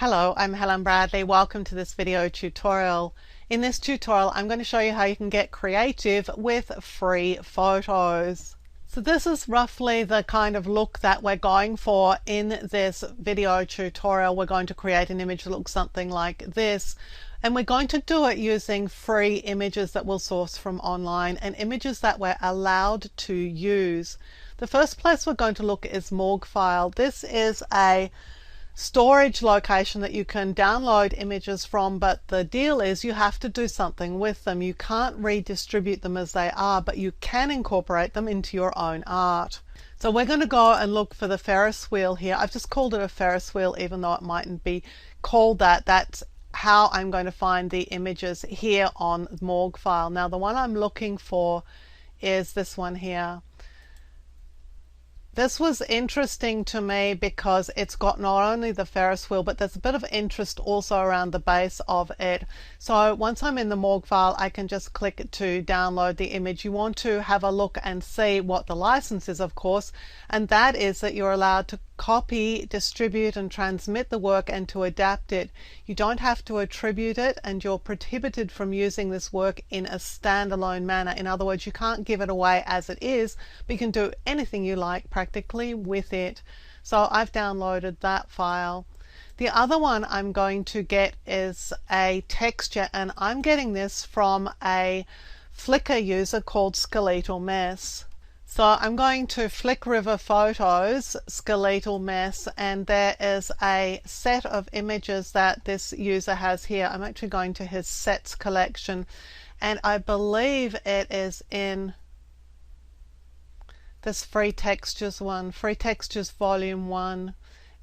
Hello, I'm Helen Bradley. Welcome to this video tutorial. In this tutorial, I'm going to show you how you can get creative with free photos. So this is roughly the kind of look that we're going for in this video tutorial. We're going to create an image that looks something like this. And we're going to do it using free images that we'll source from online and images that we're allowed to use. The first place we're going to look is Morguefile. This is a storage location that you can download images from, but the deal is you have to do something with them. You can't redistribute them as they are, but you can incorporate them into your own art. So we're going to go and look for the Ferris wheel here. I've just called it a Ferris wheel even though it mightn't be called that. That's how I'm going to find the images here on Morguefile. Now the one I'm looking for is this one here. This was interesting to me because it's got not only the Ferris wheel, but there's a bit of interest also around the base of it. So once I'm in the Morguefile, I can just click to download the image. You want to have a look and see what the license is, of course, and that is that you're allowed to copy, distribute, and transmit the work and to adapt it. You don't have to attribute it, and you're prohibited from using this work in a standalone manner. In other words, you can't give it away as it is, but you can do anything you like practically with it. So I've downloaded that file. The other one I'm going to get is a texture, and I'm getting this from a Flickr user called Skeletal Mess. So I'm going to Flick River Photos, Skeletal Mess, and there is a set of images that this user has here. I'm actually going to his sets collection, and I believe it is in this Free Textures one, Free Textures Volume 1,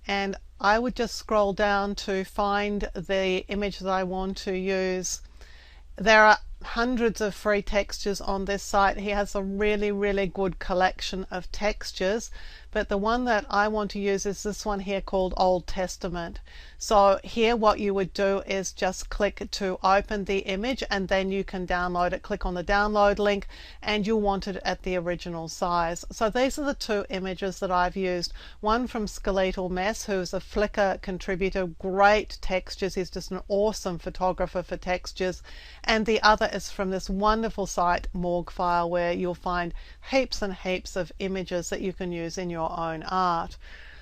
and I would just scroll down to find the image that I want to use. There are hundreds of free textures on this site. He has a really good collection of textures, but the one that I want to use is this one here called Old Testament. So here what you would do is just click to open the image, and then you can download it. Click on the download link and you'll want it at the original size. So these are the two images that I've used. One from Skeletal Mess, who's a Flickr contributor, great textures. He's just an awesome photographer for textures. And the other is from this wonderful site Morguefile, where you'll find heaps and heaps of images that you can use in your own art.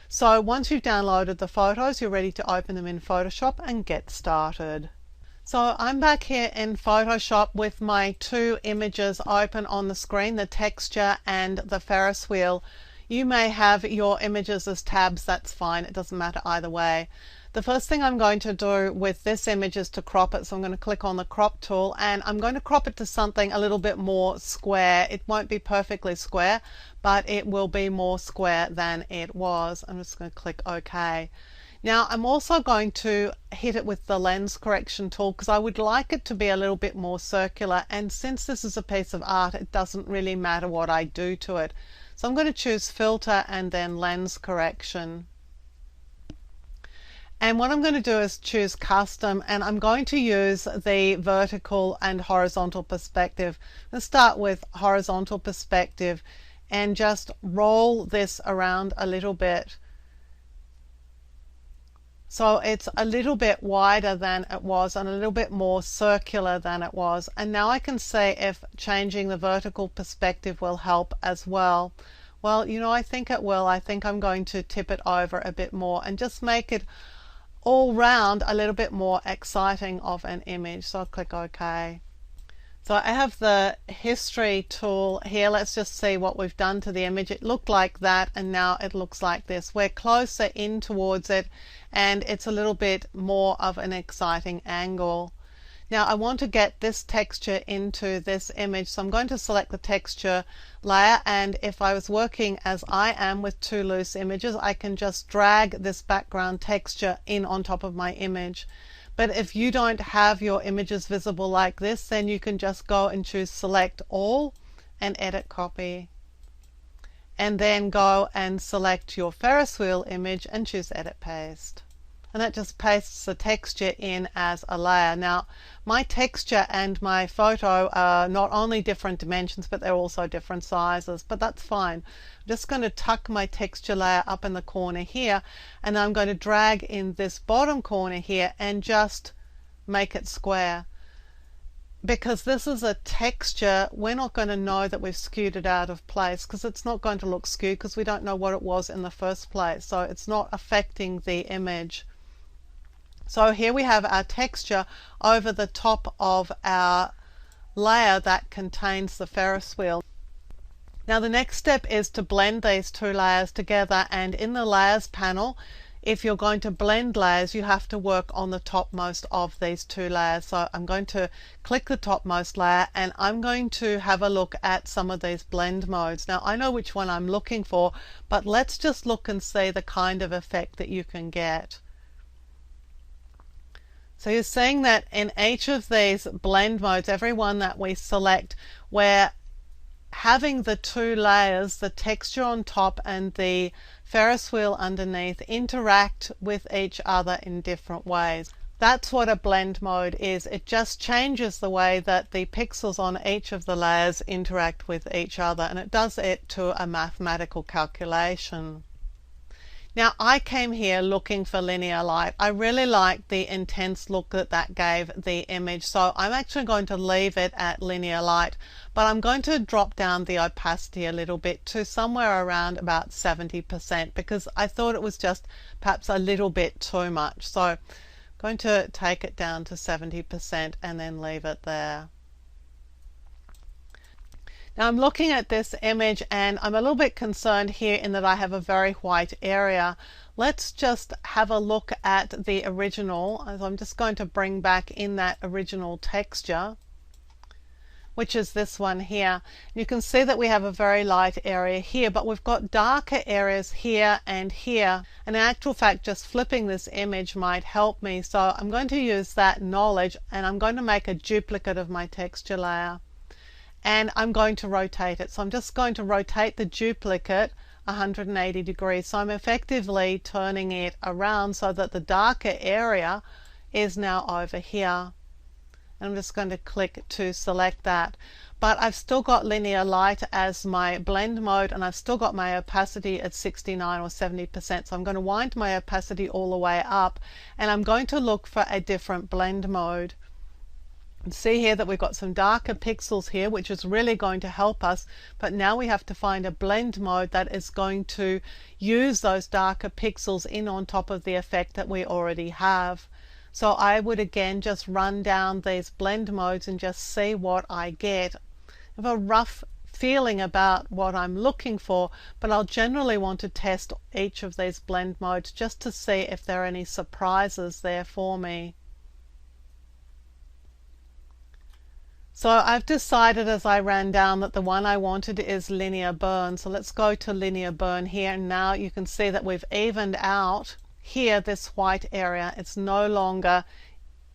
So once you've downloaded the photos, you're ready to open them in Photoshop and get started. So I'm back here in Photoshop with my two images open on the screen, the texture and the Ferris wheel. You may have your images as tabs, that's fine, it doesn't matter either way. The first thing I'm going to do with this image is to crop it, so I'm going to click on the crop tool, and I'm going to crop it to something a little bit more square. It won't be perfectly square, but it will be more square than it was. I'm just going to click OK. Now I'm also going to hit it with the lens correction tool because I would like it to be a little bit more circular, and since this is a piece of art, it doesn't really matter what I do to it. So I'm going to choose filter and then lens correction. And what I'm going to do is choose custom, and I'm going to use the vertical and horizontal perspective. Let's start with horizontal perspective and just roll this around a little bit. So it's a little bit wider than it was and a little bit more circular than it was. And now I can see if changing the vertical perspective will help as well. Well, you know, I think it will. I think I'm going to tip it over a bit more and just make it all round a little bit more exciting of an image. So I'll click OK. So I have the history tool here. Let's just see what we've done to the image. It looked like that, and now it looks like this. We're closer in towards it, and it's a little bit more of an exciting angle. Now I want to get this texture into this image, so I'm going to select the texture layer, and if I was working as I am with two loose images, I can just drag this background texture in on top of my image. But if you don't have your images visible like this, then you can just go and choose Select All and Edit Copy. And then go and select your Ferris wheel image and choose Edit Paste. and that just pastes the texture in as a layer. Now my texture and my photo are not only different dimensions, but they're also different sizes, but that's fine. I'm just going to tuck my texture layer up in the corner here, and I'm going to drag in this bottom corner here and just make it square. Because this is a texture, we're not going to know that we've skewed it out of place, because it's not going to look skewed because we don't know what it was in the first place, so it's not affecting the image. So here we have our texture over the top of our layer that contains the Ferris wheel. Now the next step is to blend these two layers together, and in the layers panel, if you're going to blend layers, you have to work on the topmost of these two layers. So I'm going to click the topmost layer, and I'm going to have a look at some of these blend modes. Now I know which one I'm looking for, but let's just look and see the kind of effect that you can get. So you're seeing that in each of these blend modes, every one that we select, we're having the two layers, the texture on top and the Ferris wheel underneath, interact with each other in different ways. That's what a blend mode is. It just changes the way that the pixels on each of the layers interact with each other, and it does it to a mathematical calculation. Now I came here looking for linear light. I really liked the intense look that that gave the image, so I'm actually going to leave it at linear light, but I'm going to drop down the opacity a little bit to somewhere around about 70%, because I thought it was just perhaps a little bit too much. So I'm going to take it down to 70% and then leave it there. Now I'm looking at this image and I'm a little bit concerned here in that I have a very white area. Let's just have a look at the original. As I'm just going to bring back in that original texture, which is this one here. You can see that we have a very light area here, but we've got darker areas here and here. And in actual fact, just flipping this image might help me. So I'm going to use that knowledge, and I'm going to make a duplicate of my texture layer. And I'm going to rotate it. So I'm just going to rotate the duplicate 180 degrees. So I'm effectively turning it around so that the darker area is now over here. And I'm just going to click to select that. But I've still got linear light as my blend mode, and I've still got my opacity at 69 or 70%. So I'm going to wind my opacity all the way up, and I'm going to look for a different blend mode. See here that we've got some darker pixels here, which is really going to help us, but now we have to find a blend mode that is going to use those darker pixels in on top of the effect that we already have. So I would again just run down these blend modes and just see what I get. I have a rough feeling about what I'm looking for, but I'll generally want to test each of these blend modes just to see if there are any surprises there for me. So I've decided as I ran down that the one I wanted is linear burn. So let's go to linear burn here, and now you can see that we've evened out here this white area. It's no longer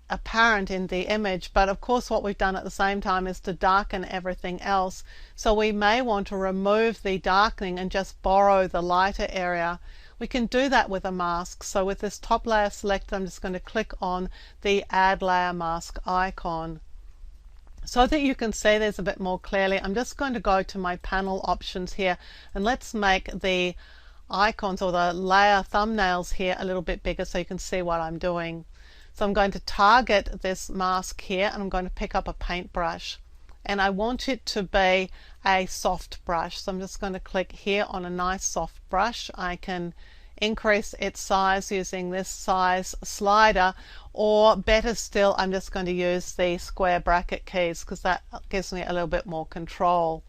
apparent in the image, but of course what we've done at the same time is to darken everything else. So we may want to remove the darkening and just borrow the lighter area. We can do that with a mask. So with this top layer selected, I'm just going to click on the add layer mask icon. So that you can see this a bit more clearly, I'm just going to go to my panel options here, and let's make the icons or the layer thumbnails here a little bit bigger so you can see what I'm doing. So I'm going to target this mask here, and I'm going to pick up a paintbrush, and I want it to be a soft brush. So I'm just going to click here on a nice soft brush. I can increase its size using this size slider, or better still, I'm just going to use the square bracket keys because that gives me a little bit more control.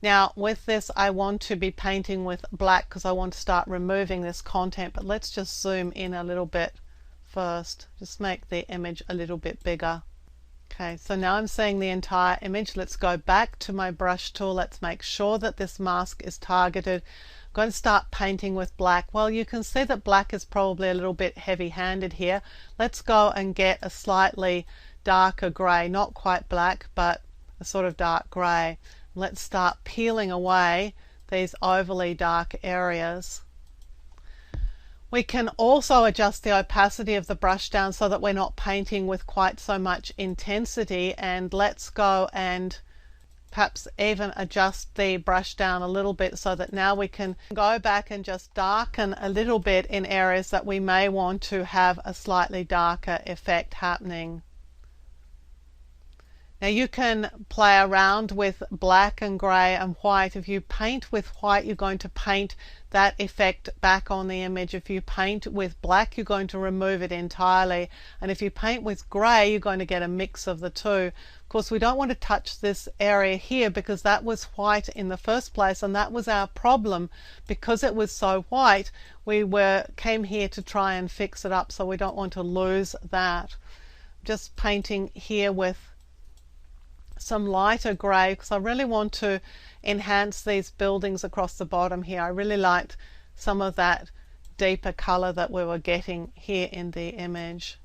Now with this I want to be painting with black because I want to start removing this content, but let's just zoom in a little bit first. Just make the image a little bit bigger. Okay, so now I'm seeing the entire image. Let's go back to my brush tool. Let's make sure that this mask is targeted. I'm going to start painting with black. Well, you can see that black is probably a little bit heavy-handed here. Let's go and get a slightly darker grey, not quite black, but a sort of dark grey. Let's start peeling away these overly dark areas. We can also adjust the opacity of the brush down so that we're not painting with quite so much intensity, and let's go and perhaps even adjust the brush down a little bit so that now we can go back and just darken a little bit in areas that we may want to have a slightly darker effect happening. Now you can play around with black and grey and white. If you paint with white, you're going to paint that effect back on the image. If you paint with black, you're going to remove it entirely. And if you paint with grey, you're going to get a mix of the two. Of course, we don't want to touch this area here because that was white in the first place, and that was our problem. Because it was so white, we came here to try and fix it up, so we don't want to lose that. Just painting here with some lighter grey because I really want to enhance these buildings across the bottom here. I really liked some of that deeper colour that we were getting here in the image.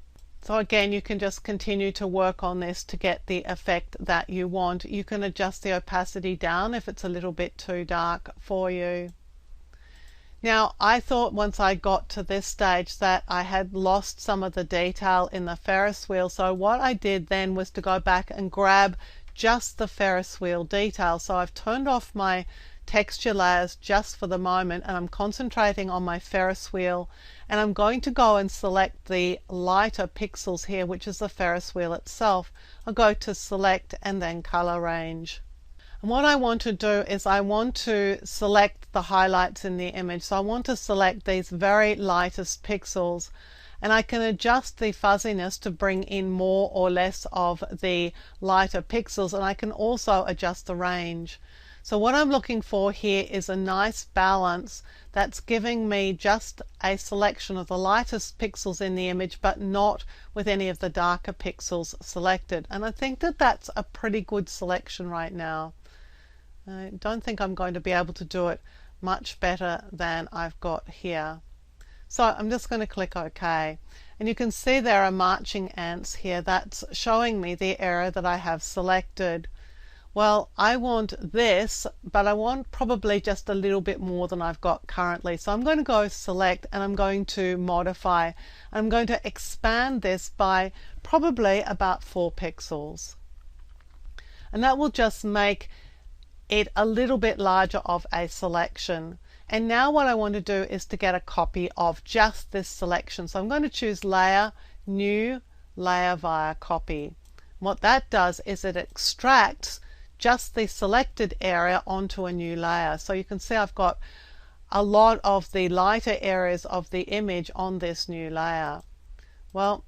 So again, you can just continue to work on this to get the effect that you want. You can adjust the opacity down if it's a little bit too dark for you. Now, I thought once I got to this stage that I had lost some of the detail in the Ferris wheel, so what I did then was to go back and grab just the Ferris wheel detail. So I've turned off my texture layers just for the moment, and I'm concentrating on my Ferris wheel, and I'm going to go and select the lighter pixels here, which is the Ferris wheel itself. I'll go to select and then color range. And what I want to do is I want to select the highlights in the image. So I want to select these very lightest pixels, and I can adjust the fuzziness to bring in more or less of the lighter pixels, and I can also adjust the range. So what I'm looking for here is a nice balance that's giving me just a selection of the lightest pixels in the image, but not with any of the darker pixels selected. And I think that that's a pretty good selection right now. I don't think I'm going to be able to do it much better than I've got here. So I'm just going to click OK. And you can see there are marching ants here. That's showing me the area that I have selected. Well, I want this, but I want probably just a little bit more than I've got currently. So I'm going to go select and I'm going to modify. I'm going to expand this by probably about 4 pixels. And that will just make it a little bit larger of a selection. And now what I want to do is to get a copy of just this selection. So I'm going to choose Layer, New, Layer via Copy. What that does is it extracts just the selected area onto a new layer. So you can see I've got a lot of the lighter areas of the image on this new layer. Well,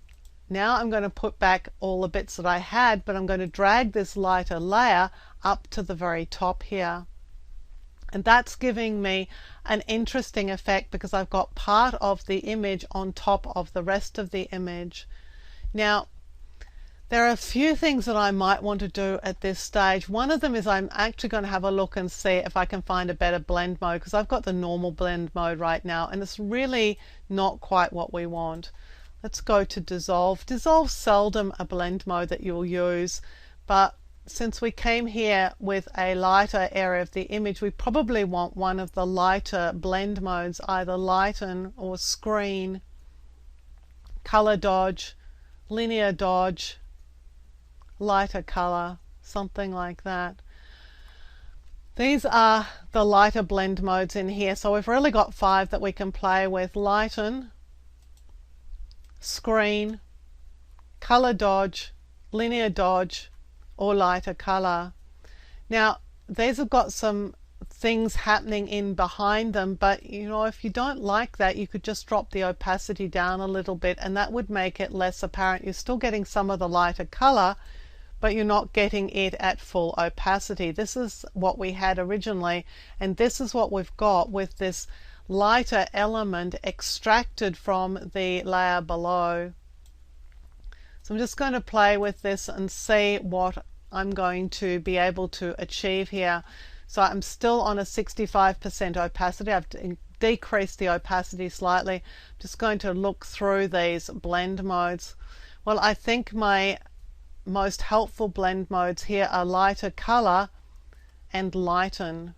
now I'm going to put back all the bits that I had, but I'm going to drag this lighter layer up to the very top here. And that's giving me an interesting effect because I've got part of the image on top of the rest of the image. Now, there are a few things that I might want to do at this stage. One of them is I'm actually going to have a look and see if I can find a better blend mode, because I've got the normal blend mode right now and it's really not quite what we want. Let's go to Dissolve. Dissolve's seldom a blend mode that you'll use, but since we came here with a lighter area of the image, we probably want one of the lighter blend modes, either Lighten or Screen, Color Dodge, Linear Dodge, Lighter Color, something like that. These are the lighter blend modes in here, so we've really got 5 that we can play with: Lighten, Screen, Color Dodge, Linear Dodge, or Lighter Color. Now, these have got some things happening in behind them, but you know, if you don't like that, you could just drop the opacity down a little bit and that would make it less apparent. You're still getting some of the lighter color, but you're not getting it at full opacity. This is what we had originally, and this is what we've got with this lighter element extracted from the layer below. So I'm just going to play with this and see what I'm going to be able to achieve here. So I'm still on a 65% opacity. I've decreased the opacity slightly. I'm just going to look through these blend modes. Well, I think my most helpful blend modes here are Lighter Color and Lighten.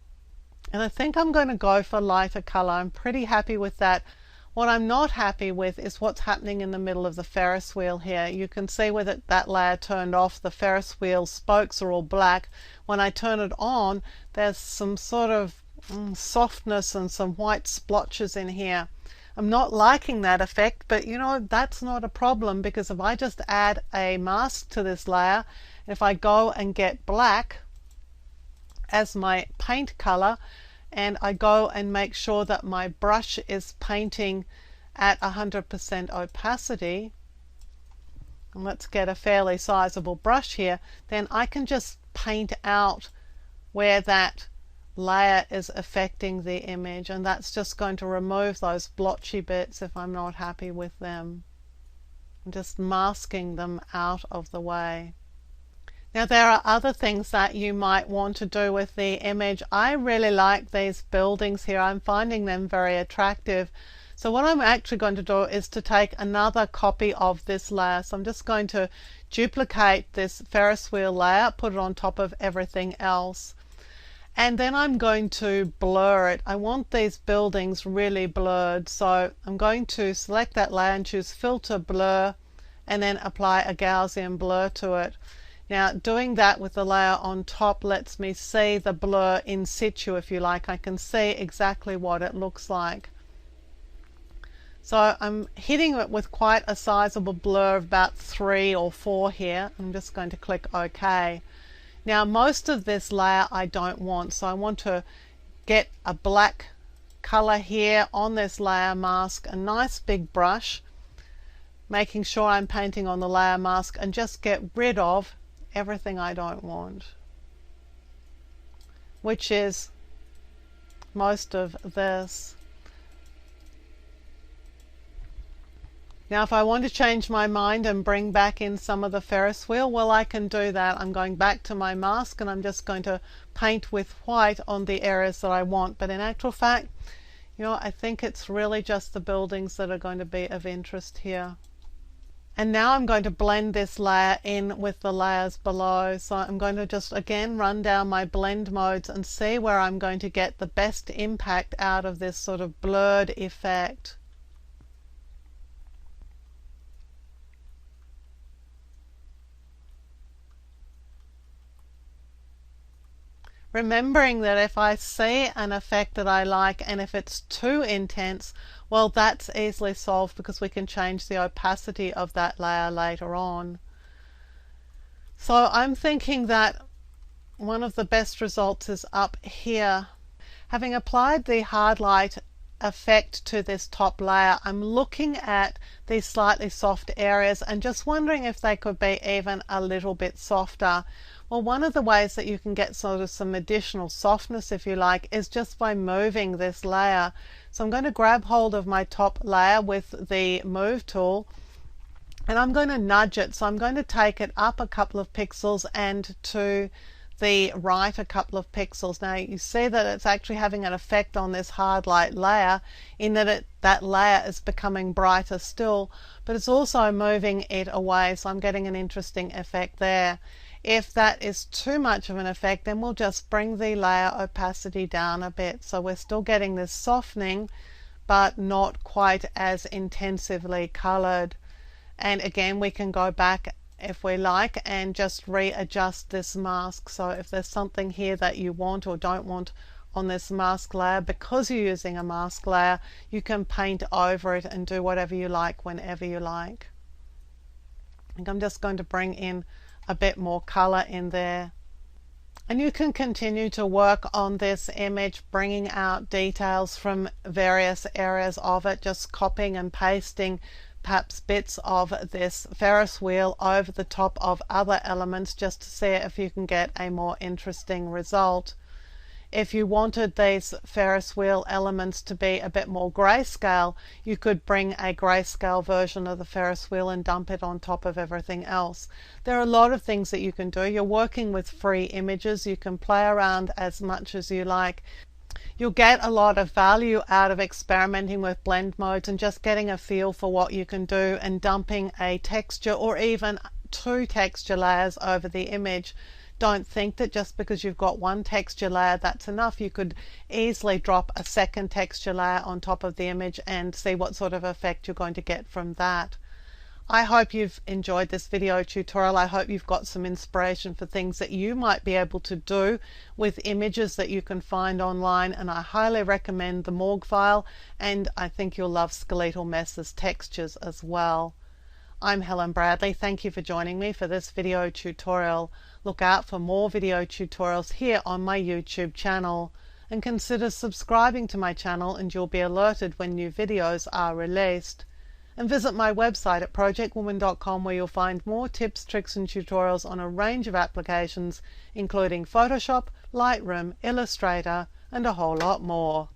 And I think I'm going to go for Lighter Color. I'm pretty happy with that. What I'm not happy with is what's happening in the middle of the Ferris wheel here. You can see with it, that layer turned off, the Ferris wheel spokes are all black. When I turn it on, there's some sort of softness and some white splotches in here. I'm not liking that effect, but you know, that's not a problem, because if I just add a mask to this layer, if I go and get black as my paint color, and I go and make sure that my brush is painting at 100% opacity, and let's get a fairly sizable brush here, then I can just paint out where that layer is affecting the image, and that's just going to remove those blotchy bits if I'm not happy with them. I'm just masking them out of the way. Now there are other things that you might want to do with the image. I really like these buildings here. I'm finding them very attractive. So what I'm actually going to do is to take another copy of this layer. So I'm just going to duplicate this Ferris wheel layer, put it on top of everything else. And then I'm going to blur it. I want these buildings really blurred. So I'm going to select that layer and choose Filter, Blur, and then apply a Gaussian blur to it. Now doing that with the layer on top lets me see the blur in situ, if you like. I can see exactly what it looks like. So I'm hitting it with quite a sizable blur of about 3 or 4 here. I'm just going to click OK. Now most of this layer I don't want, so I want to get a black color here on this layer mask, a nice big brush, making sure I'm painting on the layer mask, and just get rid of everything I don't want, which is most of this. Now if I want to change my mind and bring back in some of the Ferris wheel, well, I can do that. I'm going back to my mask and I'm just going to paint with white on the areas that I want. But in actual fact, you know, I think it's really just the buildings that are going to be of interest here. And now I'm going to blend this layer in with the layers below. So I'm going to just again run down my blend modes and see where I'm going to get the best impact out of this sort of blurred effect. Remembering that if I see an effect that I like and if it's too intense, well, that's easily solved because we can change the opacity of that layer later on. So I'm thinking that one of the best results is up here. Having applied the hard light effect to this top layer, I'm looking at these slightly soft areas and just wondering if they could be even a little bit softer. Well, one of the ways that you can get sort of some additional softness, if you like, is just by moving this layer. So I'm going to grab hold of my top layer with the move tool and I'm going to nudge it. So I'm going to take it up a couple of pixels and to the right a couple of pixels. Now you see that it's actually having an effect on this hard light layer in that that layer is becoming brighter still, but it's also moving it away, so I'm getting an interesting effect there. If that is too much of an effect, then we'll just bring the layer opacity down a bit, so we're still getting this softening but not quite as intensively colored. And again, we can go back if we like and just readjust this mask. So if there's something here that you want or don't want on this mask layer, because you're using a mask layer, you can paint over it and do whatever you like whenever you like. I think I'm just going to bring in a bit more color in there. And you can continue to work on this image, bringing out details from various areas of it, just copying and pasting perhaps bits of this Ferris wheel over the top of other elements just to see if you can get a more interesting result. If you wanted these Ferris wheel elements to be a bit more grayscale, you could bring a grayscale version of the Ferris wheel and dump it on top of everything else. There are a lot of things that you can do. You're working with free images. You can play around as much as you like. You'll get a lot of value out of experimenting with blend modes and just getting a feel for what you can do and dumping a texture or even 2 texture layers over the image Don't think that just because you've got one texture layer that's enough. You could easily drop a second texture layer on top of the image and see what sort of effect you're going to get from that. I hope you've enjoyed this video tutorial. I hope you've got some inspiration for things that you might be able to do with images that you can find online, and I highly recommend the Morgue file, and I think you'll love Skeletal Mess's textures as well. I'm Helen Bradley. Thank you for joining me for this video tutorial. Look out for more video tutorials here on my YouTube channel, and consider subscribing to my channel and you'll be alerted when new videos are released. And visit my website at projectwoman.com, where you'll find more tips, tricks and tutorials on a range of applications including Photoshop, Lightroom, Illustrator and a whole lot more.